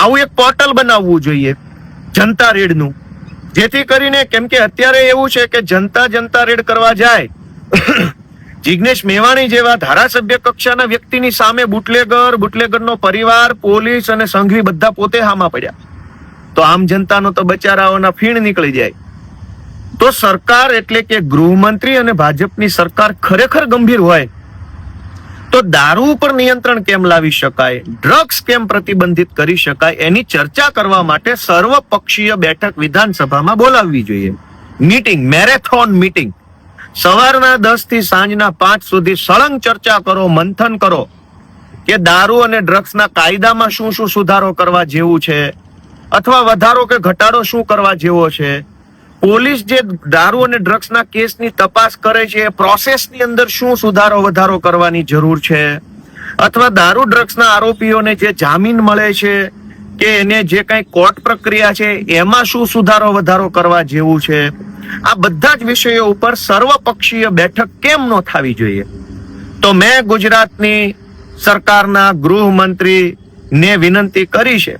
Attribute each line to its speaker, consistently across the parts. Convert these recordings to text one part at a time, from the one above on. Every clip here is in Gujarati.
Speaker 1: આવું એક પોર્ટલ બનાવવું જોઈએ જનતા રેડનું, જેથી કરીને, કેમ કે અત્યારે એવું છે કે જનતા રેડ કરવા જાય જિગ્નેશ મેવાણી જેવા ધારાસભ્ય કક્ષાના વ્યક્તિની સામે બુટલેગરનો પરિવાર, પોલીસ અને સંઘવી બધા પોતે હામાં પડ્યા, તો આમ જનતાનો તો બચારાઓના ફીણ નીકળી જાય. તો સરકાર એટલે કે ગૃહમંત્રી અને ભાજપની સરકાર ખરેખર ગંભીર હોય તો દારૂ ઉપર નિયંત્રણ કેમ લાવી શકાય, ડ્રગ્સ કેમ પ્રતિબંધિત કરી શકાય, એની ચર્ચા કરવા માટે સર્વપક્ષીય બેઠક વિધાનસભામાં બોલાવવી જોઈએ. મીટિંગ, મેરેથોન મીટિંગ, સવારના 10 થી સાંજના 5 સુધી સળંગ ચર્ચા કરો, મંથન કરો કે દારૂ અને ડ્રગ્સના કાયદામાં શું શું સુધારો કરવા જેવું છે, અથવા વધારો કે ઘટાડો શું કરવા જેવો છે. પોલીસ જે દારૂ અને ડ્રગ્સના કેસની તપાસ કરે છે એ પ્રોસેસની અંદર શું સુધારો વધારો કરવાની જરૂર છે, અથવા દારૂ ડ્રગ્સના આરોપીઓને જે જામીન મળે છે કે એને જે કઈ કોર્ટ પ્રક્રિયા છે એમાં શું સુધારો વધારો કરવા જેવું છે. આ બધા જ વિષયો ઉપર સર્વપક્ષીય બેઠક કેમ ન થવી જોઈએ. તો મેં ગુજરાતની સરકારના ગૃહમંત્રી ને વિનંતી કરી છે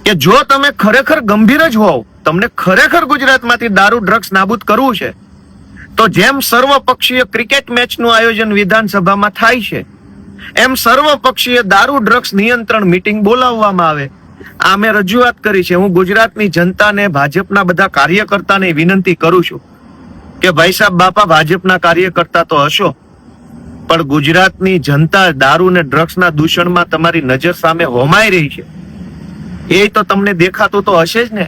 Speaker 1: કે જો તમે ખરેખર ગંભીર જ હોવ, તમને ખરેખર ગુજરાતમાંથી દારૂ ડ્રગ્સ નાબૂદ કરવું છે, તો જેમ સર્વપક્ષીય ક્રિકેટ મેચનું આયોજન વિધાનસભામાં થાય છે એમ સર્વપક્ષીય દારૂ ડ્રગ્સ નિયંત્રણ મીટિંગ બોલાવવામાં આવે. આ મેં રજૂઆત કરી છે. હું ગુજરાતની જનતાને, ભાજપના બધા કાર્યકર્તાને વિનંતી કરું છું કે ભાઈ સાહેબ, બાપા ભાજપના કાર્યકર્તા તો હશો, પણ ગુજરાતની જનતા દારૂ ને ડ્રગ્સના દૂષણમાં તમારી નજર સામે હોમાઈ રહી છે, એ તો તમને દેખાતું તો હશે જ ને.